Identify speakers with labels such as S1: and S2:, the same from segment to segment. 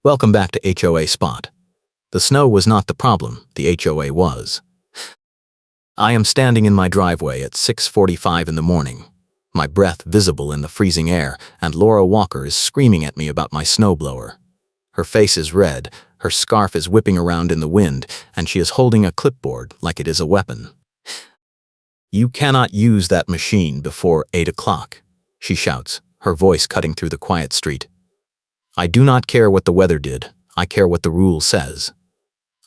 S1: Welcome back to HOA Spot. The snow was not the problem, the HOA was. I am standing in my driveway at 6:45 in the morning, my breath visible in the freezing air, and Laura Walker is screaming at me about my snowblower. Her face is red, her scarf is whipping around in the wind, and she is holding a clipboard like it is a weapon. "You cannot use that machine before 8 o'clock, she shouts, her voice cutting through the quiet street. I do not care what the weather did, I care what the rule says.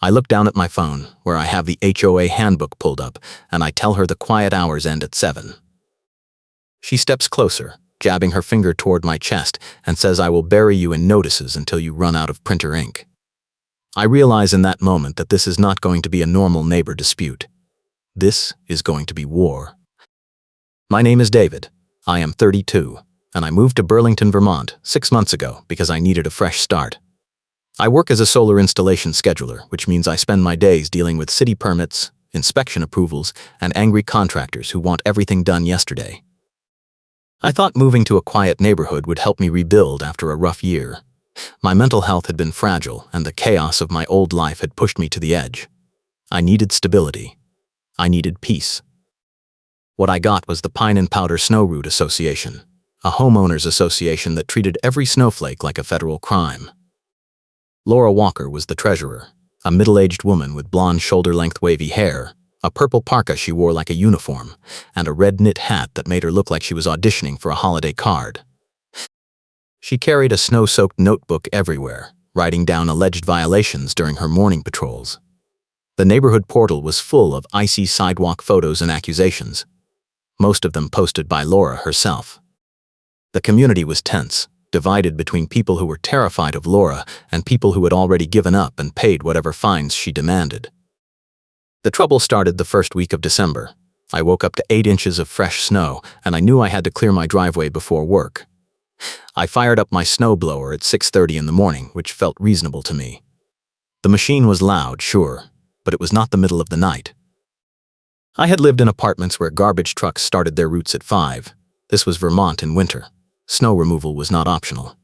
S1: I look down at my phone, where I have the HOA handbook pulled up, and I tell her the quiet hours end at 7. She steps closer, jabbing her finger toward my chest, and says I will bury you in notices until you run out of printer ink. I realize in that moment that this is not going to be a normal neighbor dispute. This is going to be war. My name is David. I am 32. And I moved to Burlington, Vermont 6 months ago because I needed a fresh start. I work as a solar installation scheduler, which means I spend my days dealing with city permits, inspection approvals, and angry contractors who want everything done yesterday. I thought moving to a quiet neighborhood would help me rebuild after a rough year. My mental health had been fragile, and the chaos of my old life had pushed me to the edge. I needed stability. I needed peace. What I got was the Pine and Powder Snow Route Association, a homeowners association that treated every snowflake like a federal crime. Laura Walker was the treasurer, a middle-aged woman with blonde shoulder-length wavy hair, a purple parka she wore like a uniform, and a red knit hat that made her look like she was auditioning for a holiday card. She carried a snow-soaked notebook everywhere, writing down alleged violations during her morning patrols. The neighborhood portal was full of icy sidewalk photos and accusations, most of them posted by Laura herself. The community was tense, divided between people who were terrified of Laura and people who had already given up and paid whatever fines she demanded. The trouble started the first week of December. I woke up to 8 inches of fresh snow, and I knew I had to clear my driveway before work. I fired up my snowblower at 6:30 in the morning, which felt reasonable to me. The machine was loud, sure, but it was not the middle of the night. I had lived in apartments where garbage trucks started their routes at 5. This was Vermont in winter. Snow removal was not optional.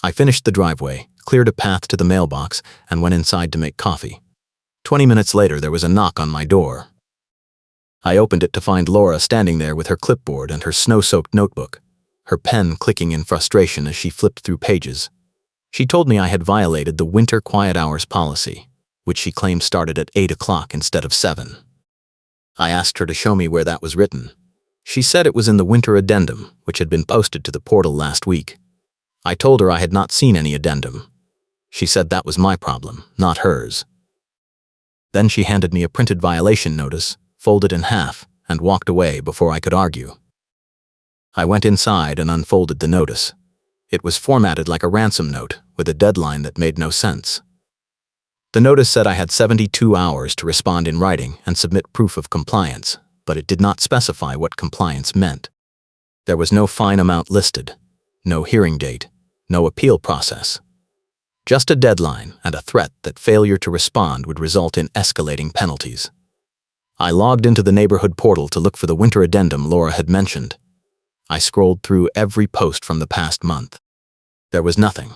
S1: I finished the driveway, cleared a path to the mailbox, and went inside to make coffee. 20 minutes later, there was a knock on my door. I opened it to find Laura standing there with her clipboard and her snow-soaked notebook, her pen clicking in frustration as she flipped through pages. She told me I had violated the winter quiet hours policy, which she claimed started at 8 o'clock instead of 7. I asked her to show me where that was written. She said it was in the winter addendum, which had been posted to the portal last week. I told her I had not seen any addendum. She said that was my problem, not hers. Then she handed me a printed violation notice, folded in half, and walked away before I could argue. I went inside and unfolded the notice. It was formatted like a ransom note, with a deadline that made no sense. The notice said I had 72 hours to respond in writing and submit proof of compliance, but it did not specify what compliance meant. There was no fine amount listed, no hearing date, no appeal process. Just a deadline and a threat that failure to respond would result in escalating penalties. I logged into the neighborhood portal to look for the winter addendum Laura had mentioned. I scrolled through every post from the past month. There was nothing.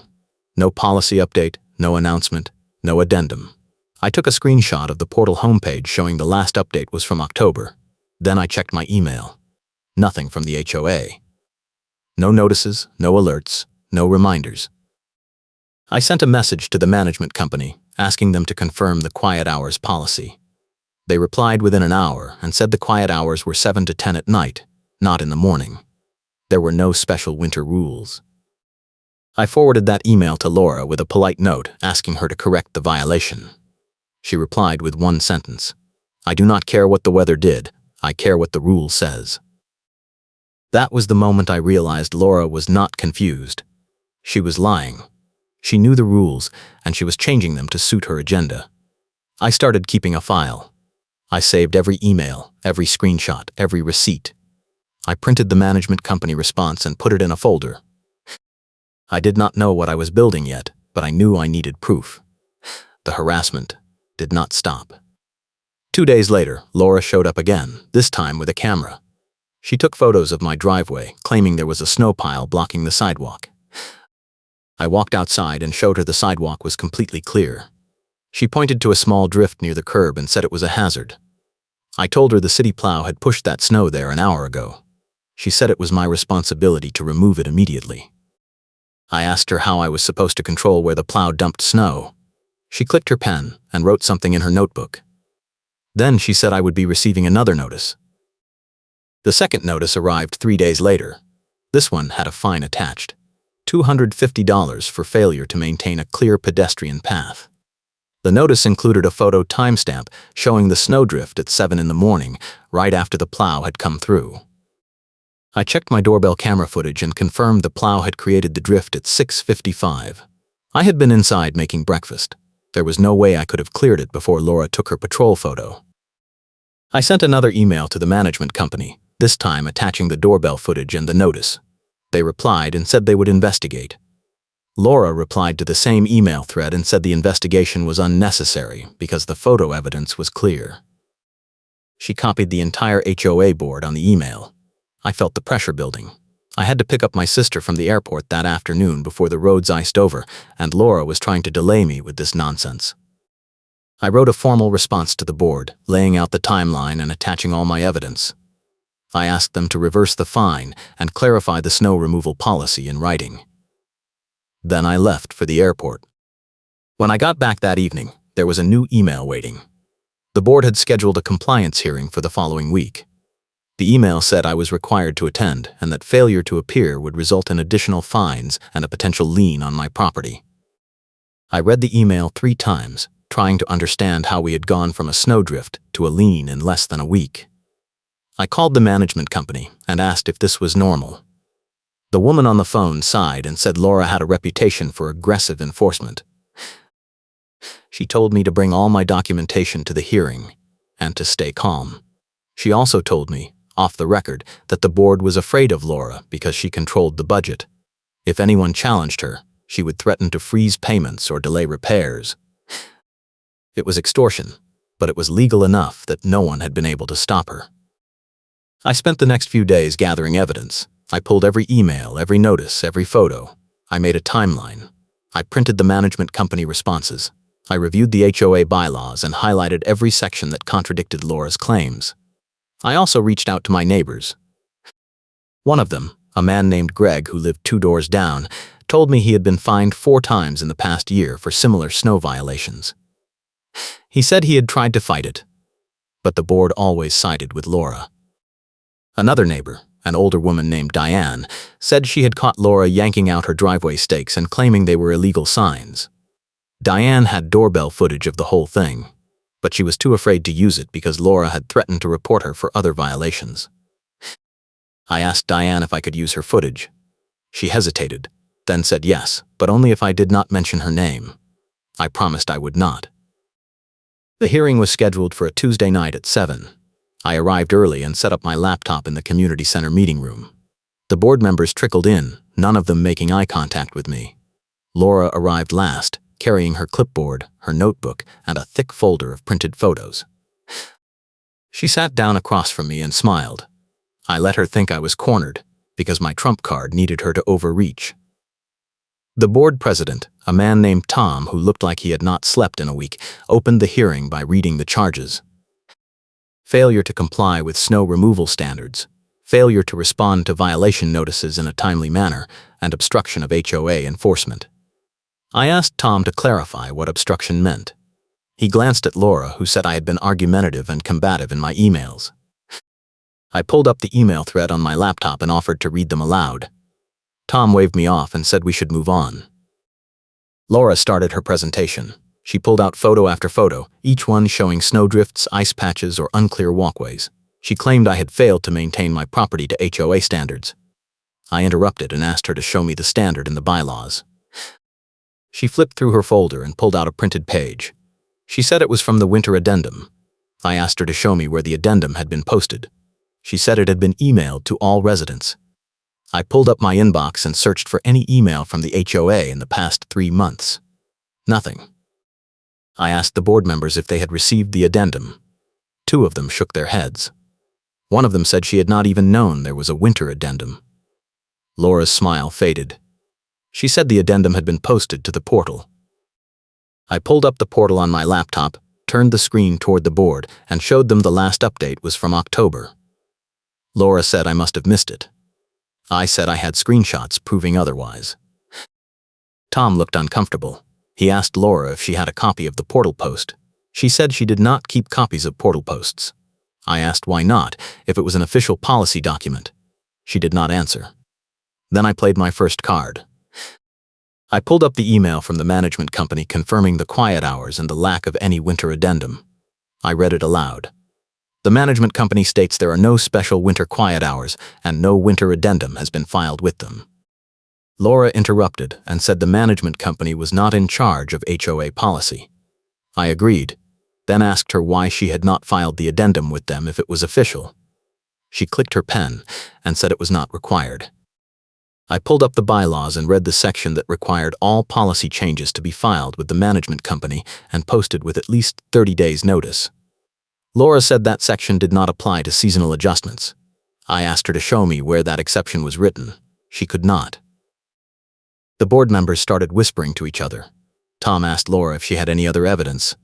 S1: No policy update, no announcement, no addendum. I took a screenshot of the portal homepage showing the last update was from October. Then I checked my email. Nothing from the HOA. No notices, no alerts, no reminders. I sent a message to the management company, asking them to confirm the quiet hours policy. They replied within an hour and said the quiet hours were 7 to 10 at night, not in the morning. There were no special winter rules. I forwarded that email to Laura with a polite note asking her to correct the violation. She replied with one sentence: "I do not care what the weather did. I care what the rule says." That was the moment I realized Laura was not confused. She was lying. She knew the rules, and she was changing them to suit her agenda. I started keeping a file. I saved every email, every screenshot, every receipt. I printed the management company response and put it in a folder. I did not know what I was building yet, but I knew I needed proof. The harassment did not stop. 2 days later, Laura showed up again, this time with a camera. She took photos of my driveway, claiming there was a snow pile blocking the sidewalk. I walked outside and showed her the sidewalk was completely clear. She pointed to a small drift near the curb and said it was a hazard. I told her the city plow had pushed that snow there an hour ago. She said it was my responsibility to remove it immediately. I asked her how I was supposed to control where the plow dumped snow. She clicked her pen and wrote something in her notebook. Then she said I would be receiving another notice. The second notice arrived 3 days later. This one had a fine attached. $250 for failure to maintain a clear pedestrian path. The notice included a photo timestamp showing the snowdrift at 7 in the morning, right after the plow had come through. I checked my doorbell camera footage and confirmed the plow had created the drift at 6:55. I had been inside making breakfast. There was no way I could have cleared it before Laura took her patrol photo. I sent another email to the management company, this time attaching the doorbell footage and the notice. They replied and said they would investigate. Laura replied to the same email thread and said the investigation was unnecessary because the photo evidence was clear. She copied the entire HOA board on the email. I felt the pressure building. I had to pick up my sister from the airport that afternoon before the roads iced over, and Laura was trying to delay me with this nonsense. I wrote a formal response to the board, laying out the timeline and attaching all my evidence. I asked them to reverse the fine and clarify the snow removal policy in writing. Then I left for the airport. When I got back that evening, there was a new email waiting. The board had scheduled a compliance hearing for the following week. The email said I was required to attend and that failure to appear would result in additional fines and a potential lien on my property. I read the email 3 times, trying to understand how we had gone from a snowdrift to a lien in less than a week. I called the management company and asked if this was normal. The woman on the phone sighed and said Laura had a reputation for aggressive enforcement. She told me to bring all my documentation to the hearing and to stay calm. She also told me, off the record, that the board was afraid of Laura because she controlled the budget. If anyone challenged her, she would threaten to freeze payments or delay repairs. It was extortion, but it was legal enough that no one had been able to stop her. I spent the next few days gathering evidence. I pulled every email, every notice, every photo. I made a timeline. I printed the management company responses. I reviewed the HOA bylaws and highlighted every section that contradicted Laura's claims. I also reached out to my neighbors. One of them, a man named Greg who lived 2 doors down, told me he had been fined 4 times in the past year for similar snow violations. He said he had tried to fight it, but the board always sided with Laura. Another neighbor, an older woman named Diane, said she had caught Laura yanking out her driveway stakes and claiming they were illegal signs. Diane had doorbell footage of the whole thing, but she was too afraid to use it because Laura had threatened to report her for other violations. I asked Diane if I could use her footage. She hesitated, then said yes, but only if I did not mention her name. I promised I would not. The hearing was scheduled for a Tuesday night at 7. I arrived early and set up my laptop in the community center meeting room. The board members trickled in, none of them making eye contact with me. Laura arrived last, carrying her clipboard, her notebook, and a thick folder of printed photos. She sat down across from me and smiled. I let her think I was cornered, because my trump card needed her to overreach. The board president, a man named Tom who looked like he had not slept in a week, opened the hearing by reading the charges. Failure to comply with snow removal standards, failure to respond to violation notices in a timely manner, and obstruction of HOA enforcement. I asked Tom to clarify what obstruction meant. He glanced at Laura, who said I had been argumentative and combative in my emails. I pulled up the email thread on my laptop and offered to read them aloud. Tom waved me off and said we should move on. Laura started her presentation. She pulled out photo after photo, each one showing snowdrifts, ice patches, or unclear walkways. She claimed I had failed to maintain my property to HOA standards. I interrupted and asked her to show me the standard in the bylaws. She flipped through her folder and pulled out a printed page. She said it was from the winter addendum. I asked her to show me where the addendum had been posted. She said it had been emailed to all residents. I pulled up my inbox and searched for any email from the HOA in the past 3 months. Nothing. I asked the board members if they had received the addendum. 2 of them shook their heads. One of them said she had not even known there was a winter addendum. Laura's smile faded. She said the addendum had been posted to the portal. I pulled up the portal on my laptop, turned the screen toward the board, and showed them the last update was from October. Laura said I must have missed it. I said I had screenshots proving otherwise. Tom looked uncomfortable. He asked Laura if she had a copy of the portal post. She said she did not keep copies of portal posts. I asked why not, if it was an official policy document. She did not answer. Then I played my first card. I pulled up the email from the management company confirming the quiet hours and the lack of any winter addendum. I read it aloud. The management company states there are no special winter quiet hours and no winter addendum has been filed with them. Laura interrupted and said the management company was not in charge of HOA policy. I agreed, then asked her why she had not filed the addendum with them if it was official. She clicked her pen and said it was not required. I pulled up the bylaws and read the section that required all policy changes to be filed with the management company and posted with at least 30 days' notice. Laura said that section did not apply to seasonal adjustments. I asked her to show me where that exception was written. She could not. The board members started whispering to each other. Tom asked Laura if she had any other evidence.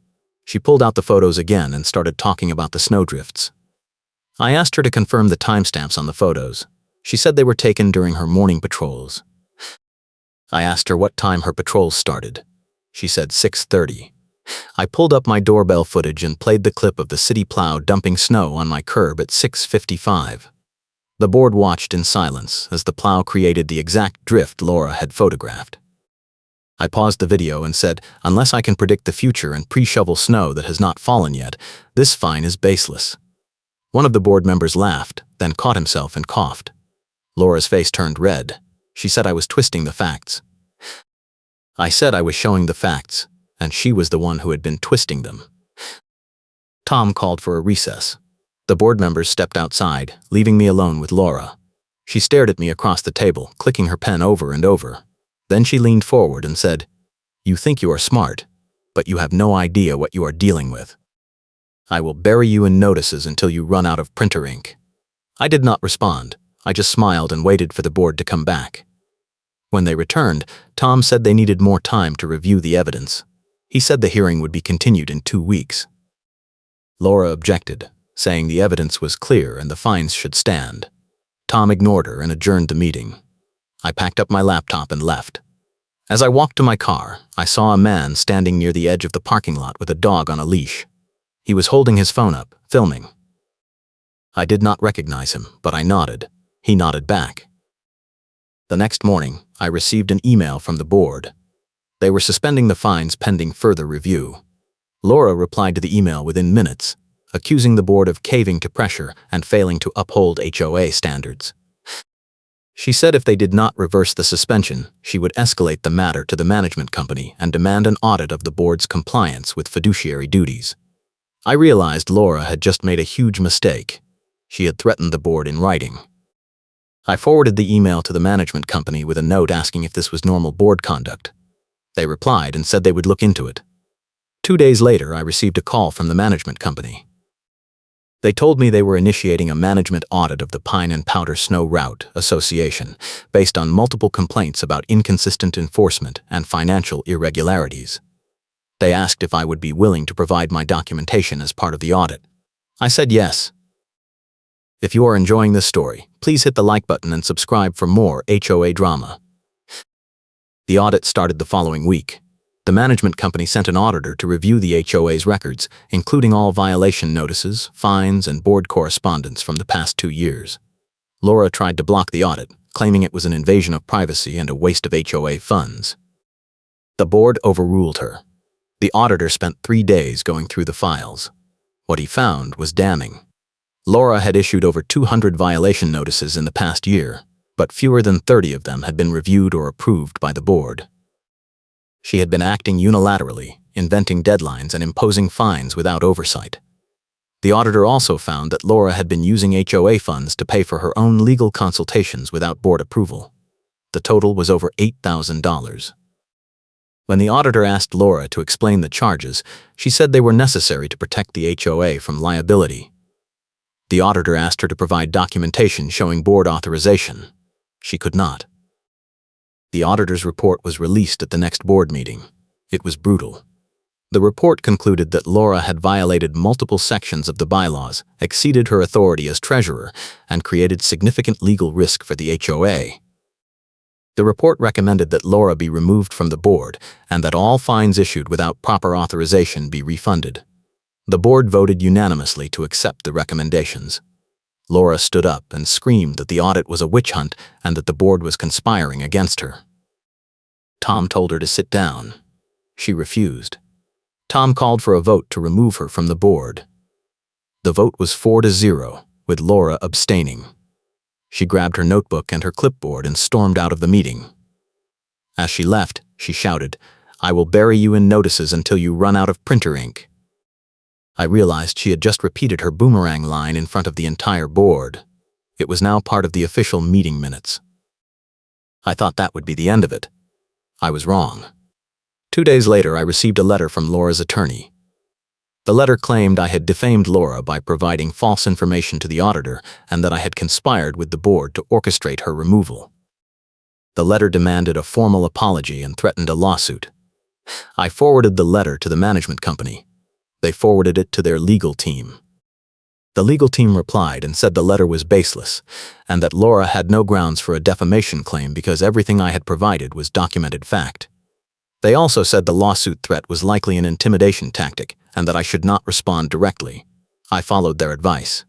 S1: She pulled out the photos again and started talking about the snowdrifts. I asked her to confirm the timestamps on the photos. She said they were taken during her morning patrols. I asked her what time her patrols started. She said 6:30. I pulled up my doorbell footage and played the clip of the city plow dumping snow on my curb at 6:55. The board watched in silence as the plow created the exact drift Laura had photographed. I paused the video and said, unless I can predict the future and pre-shovel snow that has not fallen yet, this fine is baseless. One of the board members laughed, then caught himself and coughed. Laura's face turned red. She said I was twisting the facts. I said I was showing the facts, and she was the one who had been twisting them. Tom called for a recess. The board members stepped outside, leaving me alone with Laura. She stared at me across the table, clicking her pen over and over. Then she leaned forward and said, "You think you are smart, but you have no idea what you are dealing with. I will bury you in notices until you run out of printer ink." I did not respond. I just smiled and waited for the board to come back. When they returned, Tom said they needed more time to review the evidence. He said the hearing would be continued in 2 weeks. Laura objected, saying the evidence was clear and the fines should stand. Tom ignored her and adjourned the meeting. I packed up my laptop and left. As I walked to my car, I saw a man standing near the edge of the parking lot with a dog on a leash. He was holding his phone up, filming. I did not recognize him, but I nodded. He nodded back. The next morning, I received an email from the board. They were suspending the fines pending further review. Laura replied to the email within minutes, accusing the board of caving to pressure and failing to uphold HOA standards. She said if they did not reverse the suspension, she would escalate the matter to the management company and demand an audit of the board's compliance with fiduciary duties. I realized Laura had just made a huge mistake. She had threatened the board in writing. I forwarded the email to the management company with a note asking if this was normal board conduct. They replied and said they would look into it. 2 days later, I received a call from the management company. They told me they were initiating a management audit of the Pine and Powder Snow Route Association based on multiple complaints about inconsistent enforcement and financial irregularities. They asked if I would be willing to provide my documentation as part of the audit. I said yes. If you are enjoying this story, please hit the like button and subscribe for more HOA drama. The audit started the following week. The management company sent an auditor to review the HOA's records, including all violation notices, fines, and board correspondence from the past 2 years. Laura tried to block the audit, claiming it was an invasion of privacy and a waste of HOA funds. The board overruled her. The auditor spent 3 days going through the files. What he found was damning. Laura had issued over 200 violation notices in the past year, but fewer than 30 of them had been reviewed or approved by the board. She had been acting unilaterally, inventing deadlines and imposing fines without oversight. The auditor also found that Laura had been using HOA funds to pay for her own legal consultations without board approval. The total was over $8,000. When the auditor asked Laura to explain the charges, she said they were necessary to protect the HOA from liability. The auditor asked her to provide documentation showing board authorization. She could not. The auditor's report was released at the next board meeting. It was brutal. The report concluded that Laura had violated multiple sections of the bylaws, exceeded her authority as treasurer, and created significant legal risk for the HOA. The report recommended that Laura be removed from the board and that all fines issued without proper authorization be refunded. The board voted unanimously to accept the recommendations. Laura stood up and screamed that the audit was a witch hunt and that the board was conspiring against her. Tom told her to sit down. She refused. Tom called for a vote to remove her from the board. The vote was 4-0, with Laura abstaining. She grabbed her notebook and her clipboard and stormed out of the meeting. As she left, she shouted, "I will bury you in notices until you run out of printer ink." I realized she had just repeated her boomerang line in front of the entire board. It was now part of the official meeting minutes. I thought that would be the end of it. I was wrong. 2 days later, I received a letter from Laura's attorney. The letter claimed I had defamed Laura by providing false information to the auditor and that I had conspired with the board to orchestrate her removal. The letter demanded a formal apology and threatened a lawsuit. I forwarded the letter to the management company. They forwarded it to their legal team. The legal team replied and said the letter was baseless and that Laura had no grounds for a defamation claim because everything I had provided was documented fact. They also said the lawsuit threat was likely an intimidation tactic and that I should not respond directly. I followed their advice.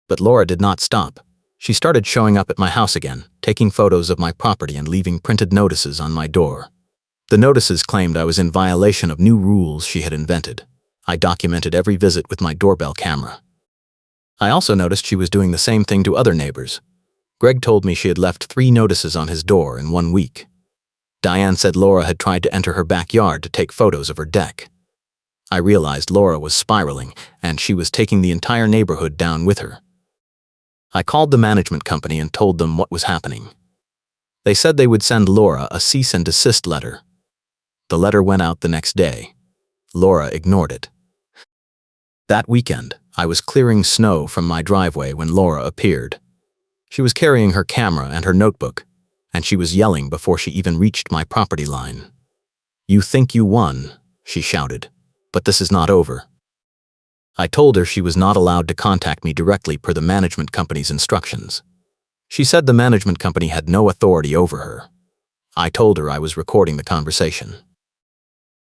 S1: But Laura did not stop. She started showing up at my house again, taking photos of my property and leaving printed notices on my door. The notices claimed I was in violation of new rules she had invented. I documented every visit with my doorbell camera. I also noticed she was doing the same thing to other neighbors. Greg told me she had left 3 notices on his door in 1 week. Diane said Laura had tried to enter her backyard to take photos of her deck. I realized Laura was spiraling, and she was taking the entire neighborhood down with her. I called the management company and told them what was happening. They said they would send Laura a cease and desist letter. The letter went out the next day. Laura ignored it. That weekend, I was clearing snow from my driveway when Laura appeared. She was carrying her camera and her notebook, and she was yelling before she even reached my property line. "You think you won," she shouted, "but this is not over." I told her she was not allowed to contact me directly per the management company's instructions. She said the management company had no authority over her. I told her I was recording the conversation.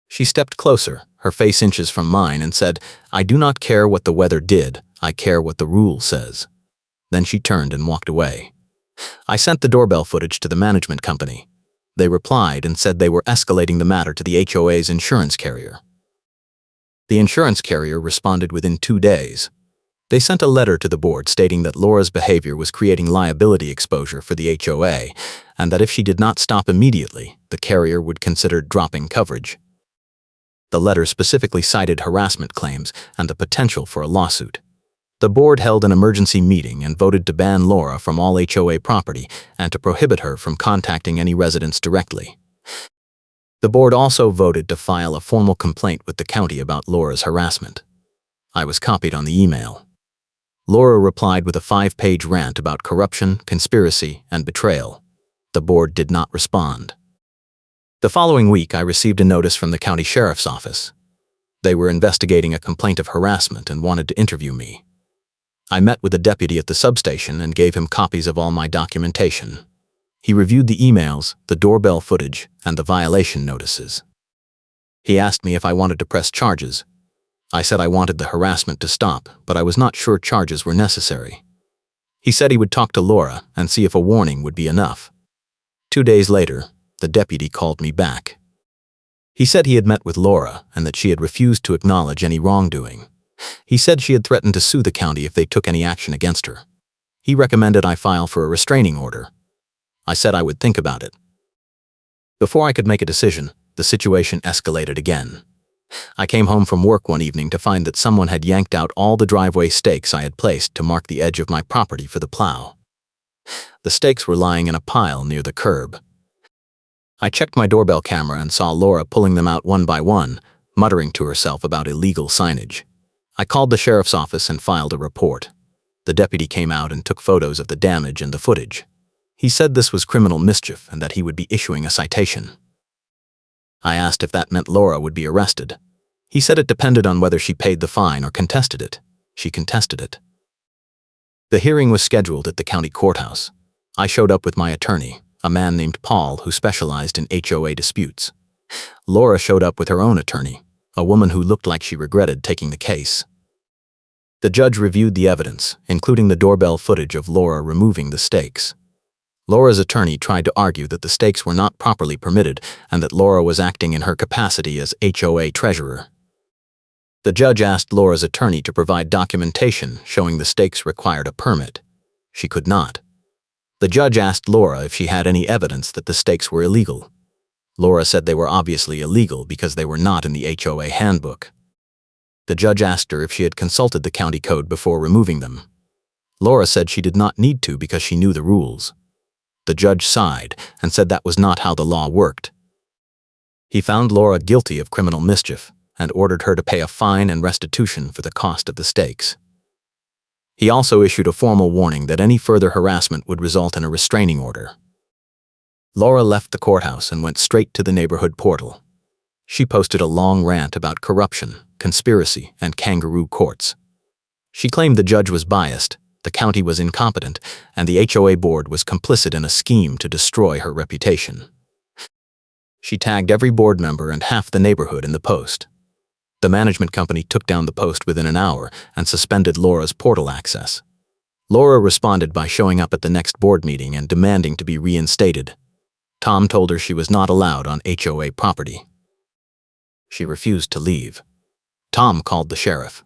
S1: She stepped closer, her face inches from mine, and said, "I do not care what the weather did, I care what the rule says." Then she turned and walked away. I sent the doorbell footage to the management company. They replied and said they were escalating the matter to the HOA's insurance carrier. The insurance carrier responded within 2 days. They sent a letter to the board stating that Laura's behavior was creating liability exposure for the HOA and that if she did not stop immediately, the carrier would consider dropping coverage. The letter specifically cited harassment claims and the potential for a lawsuit. The board held an emergency meeting and voted to ban Laura from all HOA property and to prohibit her from contacting any residents directly. The board also voted to file a formal complaint with the county about Laura's harassment. I was copied on the email. Laura replied with a 5-page rant about corruption, conspiracy, and betrayal. The board did not respond. The following week, I received a notice from the county sheriff's office. They were investigating a complaint of harassment and wanted to interview me. I met with the deputy at the substation and gave him copies of all my documentation. He reviewed the emails, the doorbell footage, and the violation notices. He asked me if I wanted to press charges. I said I wanted the harassment to stop, but I was not sure charges were necessary. He said he would talk to Laura and see if a warning would be enough. 2 days later, the deputy called me back. He said he had met with Laura and that she had refused to acknowledge any wrongdoing. He said she had threatened to sue the county if they took any action against her. He recommended I file for a restraining order. I said I would think about it. Before I could make a decision, the situation escalated again. I came home from work one evening to find that someone had yanked out all the driveway stakes I had placed to mark the edge of my property for the plow. The stakes were lying in a pile near the curb. I checked my doorbell camera and saw Laura pulling them out one by one, muttering to herself about illegal signage. I called the sheriff's office and filed a report. The deputy came out and took photos of the damage and the footage. He said this was criminal mischief and that he would be issuing a citation. I asked if that meant Laura would be arrested. He said it depended on whether she paid the fine or contested it. She contested it. The hearing was scheduled at the county courthouse. I showed up with my attorney, a man named Paul who specialized in HOA disputes. Laura showed up with her own attorney, a woman who looked like she regretted taking the case. The judge reviewed the evidence, including the doorbell footage of Laura removing the stakes. Laura's attorney tried to argue that the stakes were not properly permitted and that Laura was acting in her capacity as HOA treasurer. The judge asked Laura's attorney to provide documentation showing the stakes required a permit. She could not. The judge asked Laura if she had any evidence that the stakes were illegal. Laura said they were obviously illegal because they were not in the HOA handbook. The judge asked her if she had consulted the county code before removing them. Laura said she did not need to because she knew the rules. The judge sighed and said that was not how the law worked. He found Laura guilty of criminal mischief and ordered her to pay a fine and restitution for the cost of the stakes. He also issued a formal warning that any further harassment would result in a restraining order. Laura left the courthouse and went straight to the neighborhood portal. She posted a long rant about corruption, conspiracy, and kangaroo courts. She claimed the judge was biased, the county was incompetent, and the HOA board was complicit in a scheme to destroy her reputation. She tagged every board member and half the neighborhood in the post. The management company took down the post within an hour and suspended Laura's portal access. Laura responded by showing up at the next board meeting and demanding to be reinstated. Tom told her she was not allowed on HOA property. She refused to leave. Tom called the sheriff.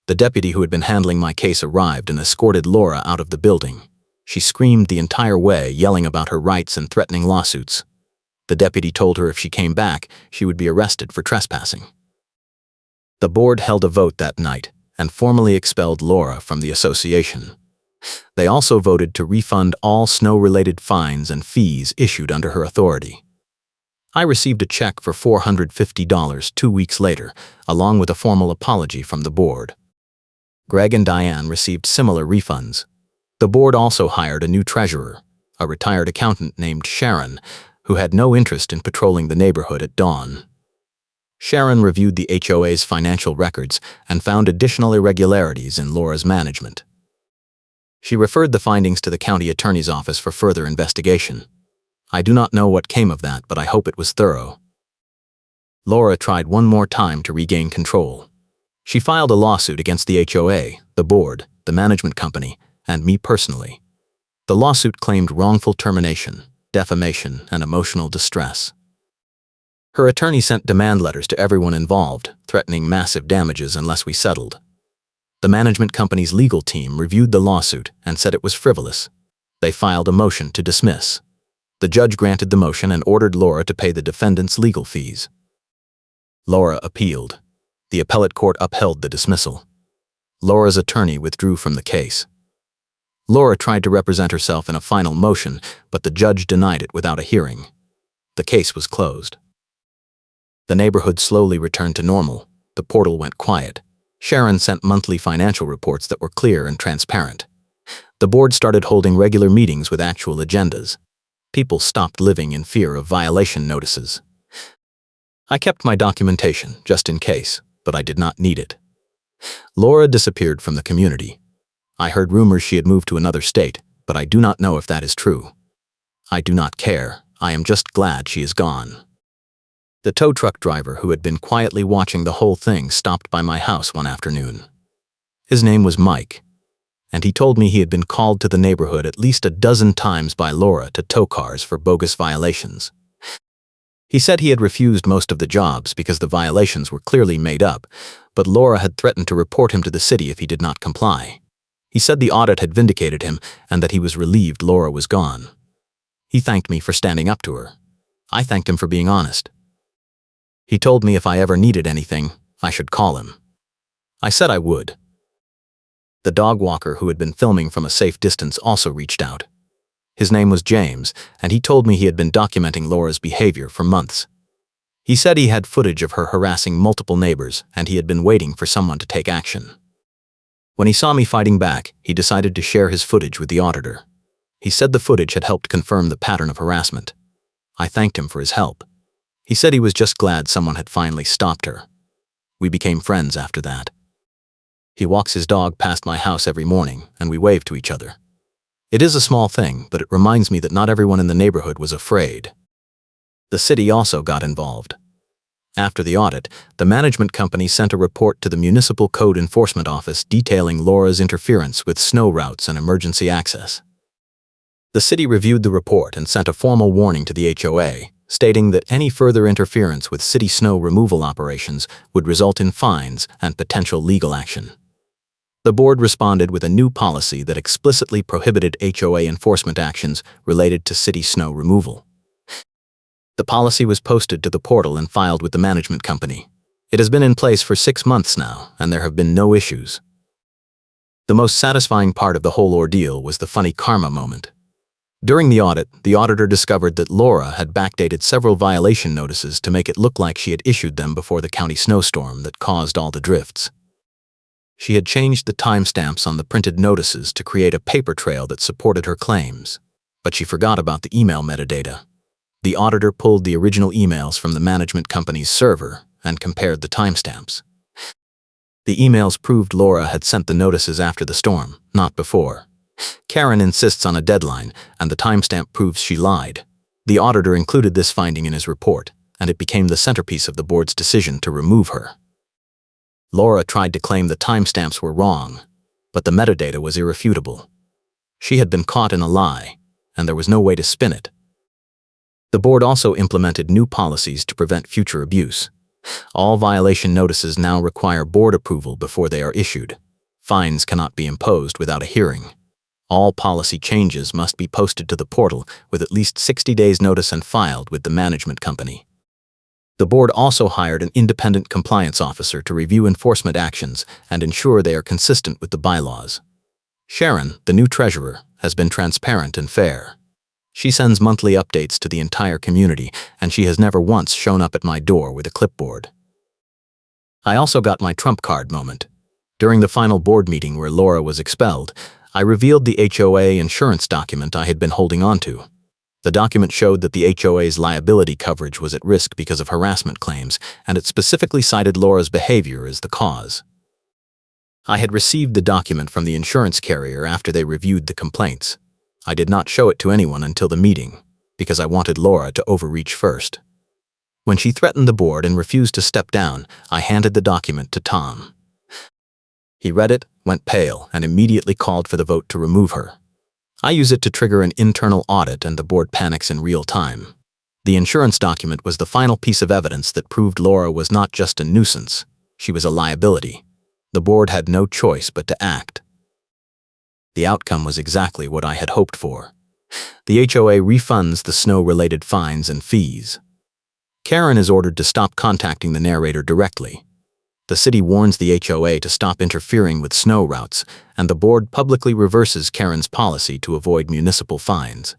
S1: The deputy who had been handling my case arrived and escorted Laura out of the building. She screamed the entire way, yelling about her rights and threatening lawsuits. The deputy told her if she came back, she would be arrested for trespassing. The board held a vote that night and formally expelled Laura from the association. They also voted to refund all snow-related fines and fees issued under her authority. I received a check for $450 2 weeks later, along with a formal apology from the board. Greg and Diane received similar refunds. The board also hired a new treasurer, a retired accountant named Sharon, who had no interest in patrolling the neighborhood at dawn. Sharon reviewed the HOA's financial records and found additional irregularities in Laura's management. She referred the findings to the county attorney's office for further investigation. I do not know what came of that, but I hope it was thorough. Laura tried one more time to regain control. She filed a lawsuit against the HOA, the board, the management company, and me personally. The lawsuit claimed wrongful termination, defamation, and emotional distress. Her attorney sent demand letters to everyone involved, threatening massive damages unless we settled. The management company's legal team reviewed the lawsuit and said it was frivolous. They filed a motion to dismiss. The judge granted the motion and ordered Laura to pay the defendant's legal fees. Laura appealed. The appellate court upheld the dismissal. Laura's attorney withdrew from the case. Laura tried to represent herself in a final motion, but the judge denied it without a hearing. The case was closed. The neighborhood slowly returned to normal. The portal went quiet. Sharon sent monthly financial reports that were clear and transparent. The board started holding regular meetings with actual agendas. People stopped living in fear of violation notices. I kept my documentation, just in case, but I did not need it. Laura disappeared from the community. I heard rumors she had moved to another state, but I do not know if that is true. I do not care. I am just glad she is gone. The tow truck driver who had been quietly watching the whole thing stopped by my house one afternoon. His name was Mike, and he told me he had been called to the neighborhood at least a dozen times by Laura to tow cars for bogus violations. He said he had refused most of the jobs because the violations were clearly made up, but Laura had threatened to report him to the city if he did not comply. He said the audit had vindicated him and that he was relieved Laura was gone. He thanked me for standing up to her. I thanked him for being honest. He told me if I ever needed anything, I should call him. I said I would. The dog walker who had been filming from a safe distance also reached out. His name was James, and he told me he had been documenting Laura's behavior for months. He said he had footage of her harassing multiple neighbors, and he had been waiting for someone to take action. When he saw me fighting back, he decided to share his footage with the auditor. He said the footage had helped confirm the pattern of harassment. I thanked him for his help. He said he was just glad someone had finally stopped her. We became friends after that. He walks his dog past my house every morning, and we wave to each other. It is a small thing, but it reminds me that not everyone in the neighborhood was afraid. The city also got involved. After the audit, the management company sent a report to the Municipal Code Enforcement Office detailing Laura's interference with snow routes and emergency access. The city reviewed the report and sent a formal warning to the HOA, stating that any further interference with city snow removal operations would result in fines and potential legal action. The board responded with a new policy that explicitly prohibited HOA enforcement actions related to city snow removal. The policy was posted to the portal and filed with the management company. It has been in place for 6 months now, and there have been no issues. The most satisfying part of the whole ordeal was the funny karma moment. During the audit, the auditor discovered that Laura had backdated several violation notices to make it look like she had issued them before the county snowstorm that caused all the drifts. She had changed the timestamps on the printed notices to create a paper trail that supported her claims, but she forgot about the email metadata. The auditor pulled the original emails from the management company's server and compared the timestamps. The emails proved Laura had sent the notices after the storm, not before. Karen insists on a deadline, and the timestamp proves she lied. The auditor included this finding in his report, and it became the centerpiece of the board's decision to remove her. Laura tried to claim the timestamps were wrong, but the metadata was irrefutable. She had been caught in a lie, and there was no way to spin it. The board also implemented new policies to prevent future abuse. All violation notices now require board approval before they are issued. Fines cannot be imposed without a hearing. All policy changes must be posted to the portal with at least 60 days' notice and filed with the management company. The board also hired an independent compliance officer to review enforcement actions and ensure they are consistent with the bylaws. Sharon, the new treasurer, has been transparent and fair. She sends monthly updates to the entire community, and she has never once shown up at my door with a clipboard. I also got my trump card moment. During the final board meeting where Laura was expelled, I revealed the HOA insurance document I had been holding onto. The document showed that the HOA's liability coverage was at risk because of harassment claims, and it specifically cited Laura's behavior as the cause. I had received the document from the insurance carrier after they reviewed the complaints. I did not show it to anyone until the meeting, because I wanted Laura to overreach first. When she threatened the board and refused to step down, I handed the document to Tom. He read it, went pale, and immediately called for the vote to remove her. I use it to trigger an internal audit, and the board panics in real time. The insurance document was the final piece of evidence that proved Laura was not just a nuisance, she was a liability. The board had no choice but to act. The outcome was exactly what I had hoped for. The HOA refunds the snow-related fines and fees. Karen is ordered to stop contacting the narrator directly. The city warns the HOA to stop interfering with snow routes, and the board publicly reverses Karen's policy to avoid municipal fines.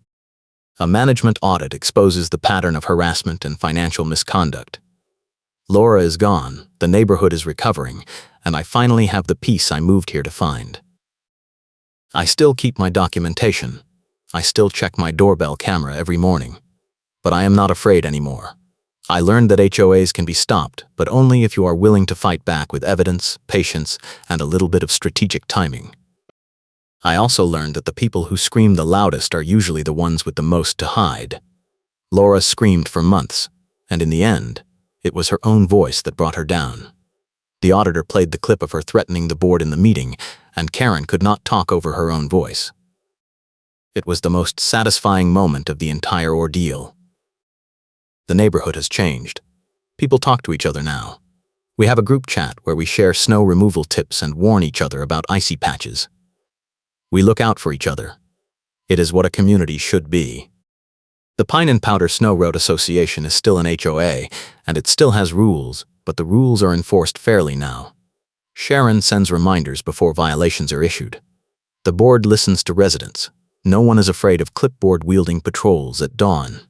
S1: A management audit exposes the pattern of harassment and financial misconduct. Laura is gone, the neighborhood is recovering, and I finally have the peace I moved here to find. I still keep my documentation. I still check my doorbell camera every morning. But I am not afraid anymore. I learned that HOAs can be stopped, but only if you are willing to fight back with evidence, patience, and a little bit of strategic timing. I also learned that the people who scream the loudest are usually the ones with the most to hide. Laura screamed for months, and in the end, it was her own voice that brought her down. The auditor played the clip of her threatening the board in the meeting, and Karen could not talk over her own voice. It was the most satisfying moment of the entire ordeal. The neighborhood has changed. People talk to each other now. We have a group chat where we share snow removal tips and warn each other about icy patches. We look out for each other. It is what a community should be. The Pine and Powder Snow Road Association is still an HOA, and it still has rules, but the rules are enforced fairly now. Sharon sends reminders before violations are issued. The board listens to residents. No one is afraid of clipboard-wielding patrols at dawn.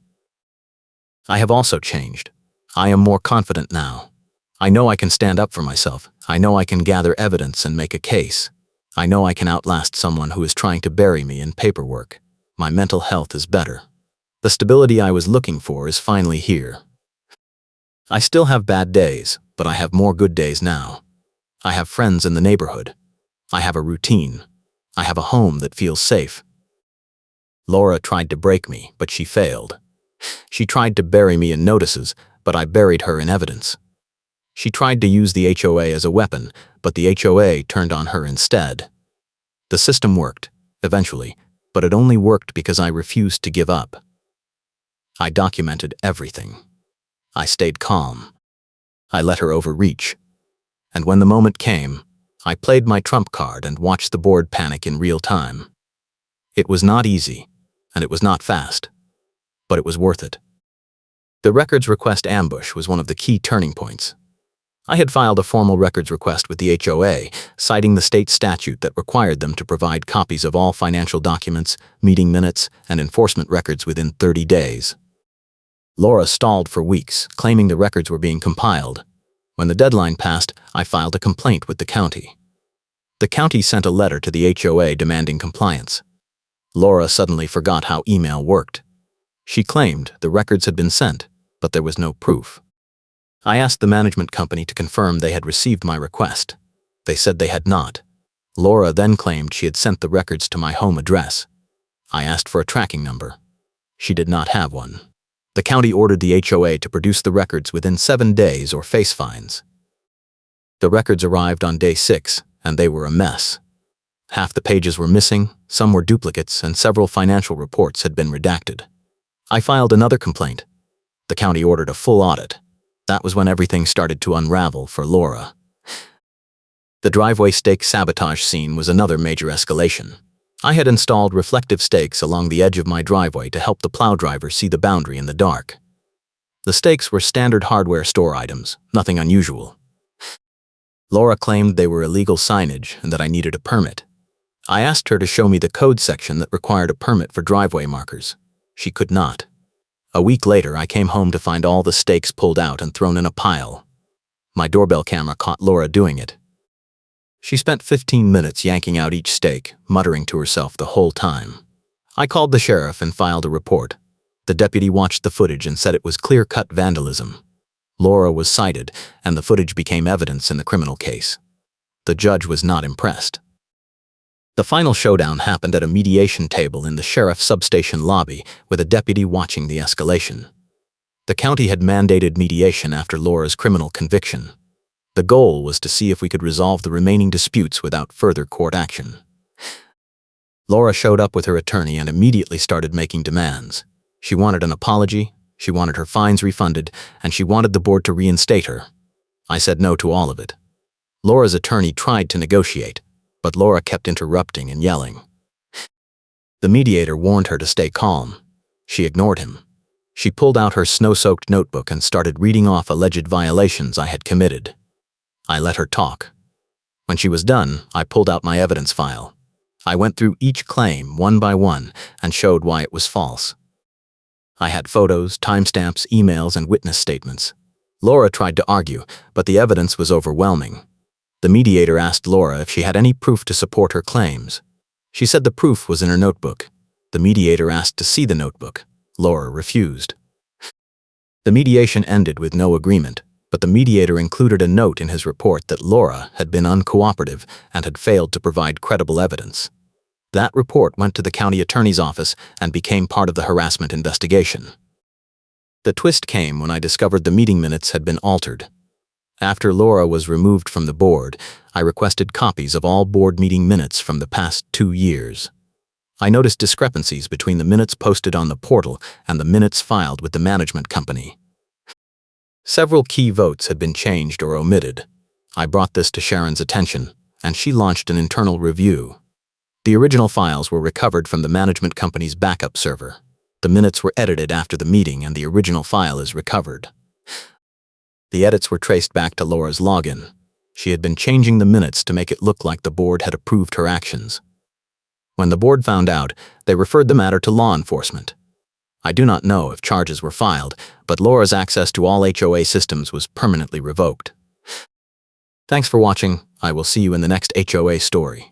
S1: I have also changed. I am more confident now. I know I can stand up for myself. I know I can gather evidence and make a case. I know I can outlast someone who is trying to bury me in paperwork. My mental health is better. The stability I was looking for is finally here. I still have bad days, but I have more good days now. I have friends in the neighborhood. I have a routine. I have a home that feels safe. Laura tried to break me, but she failed. She tried to bury me in notices, but I buried her in evidence. She tried to use the HOA as a weapon, but the HOA turned on her instead. The system worked, eventually, but it only worked because I refused to give up. I documented everything. I stayed calm. I let her overreach. And when the moment came, I played my trump card and watched the board panic in real time. It was not easy, and it was not fast, but it was worth it. The records request ambush was one of the key turning points. I had filed a formal records request with the HOA, citing the state statute that required them to provide copies of all financial documents, meeting minutes, and enforcement records within 30 days. Laura stalled for weeks, claiming the records were being compiled. When the deadline passed, I filed a complaint with the county. The county sent a letter to the HOA demanding compliance. Laura suddenly forgot how email worked. She claimed the records had been sent, but there was no proof. I asked the management company to confirm they had received my request. They said they had not. Laura then claimed she had sent the records to my home address. I asked for a tracking number. She did not have one. The county ordered the HOA to produce the records within 7 days or face fines. The records arrived on day 6, and they were a mess. Half the pages were missing, some were duplicates, and several financial reports had been redacted. I filed another complaint. The county ordered a full audit. That was when everything started to unravel for Laura. The driveway stake sabotage scene was another major escalation. I had installed reflective stakes along the edge of my driveway to help the plow driver see the boundary in the dark. The stakes were standard hardware store items, nothing unusual. Laura claimed they were illegal signage and that I needed a permit. I asked her to show me the code section that required a permit for driveway markers. She could not. A week later, I came home to find all the stakes pulled out and thrown in a pile. My doorbell camera caught Laura doing it. She spent 15 minutes yanking out each stake, muttering to herself the whole time. I called the sheriff and filed a report. The deputy watched the footage and said it was clear-cut vandalism. Laura was cited, and the footage became evidence in the criminal case. The judge was not impressed. The final showdown happened at a mediation table in the sheriff's substation lobby, with a deputy watching the escalation. The county had mandated mediation after Laura's criminal conviction. The goal was to see if we could resolve the remaining disputes without further court action. Laura showed up with her attorney and immediately started making demands. She wanted an apology, she wanted her fines refunded, and she wanted the board to reinstate her. I said no to all of it. Laura's attorney tried to negotiate, but Laura kept interrupting and yelling. The mediator warned her to stay calm. She ignored him. She pulled out her snow-soaked notebook and started reading off alleged violations I had committed. I let her talk. When she was done, I pulled out my evidence file. I went through each claim one by one and showed why it was false. I had photos, timestamps, emails, and witness statements. Laura tried to argue, but the evidence was overwhelming. The mediator asked Laura if she had any proof to support her claims. She said the proof was in her notebook. The mediator asked to see the notebook. Laura refused. The mediation ended with no agreement, but the mediator included a note in his report that Laura had been uncooperative and had failed to provide credible evidence. That report went to the county attorney's office and became part of the harassment investigation. The twist came when I discovered the meeting minutes had been altered. After Laura was removed from the board, I requested copies of all board meeting minutes from the past 2 years. I noticed discrepancies between the minutes posted on the portal and the minutes filed with the management company. Several key votes had been changed or omitted. I brought this to Sharon's attention, and she launched an internal review. The original files were recovered from the management company's backup server. The minutes were edited after the meeting and the original file is recovered. The edits were traced back to Laura's login. She had been changing the minutes to make it look like the board had approved her actions. When the board found out, they referred the matter to law enforcement. I do not know if charges were filed, but Laura's access to all HOA systems was permanently revoked. Thanks for watching. I will see you in the next HOA story.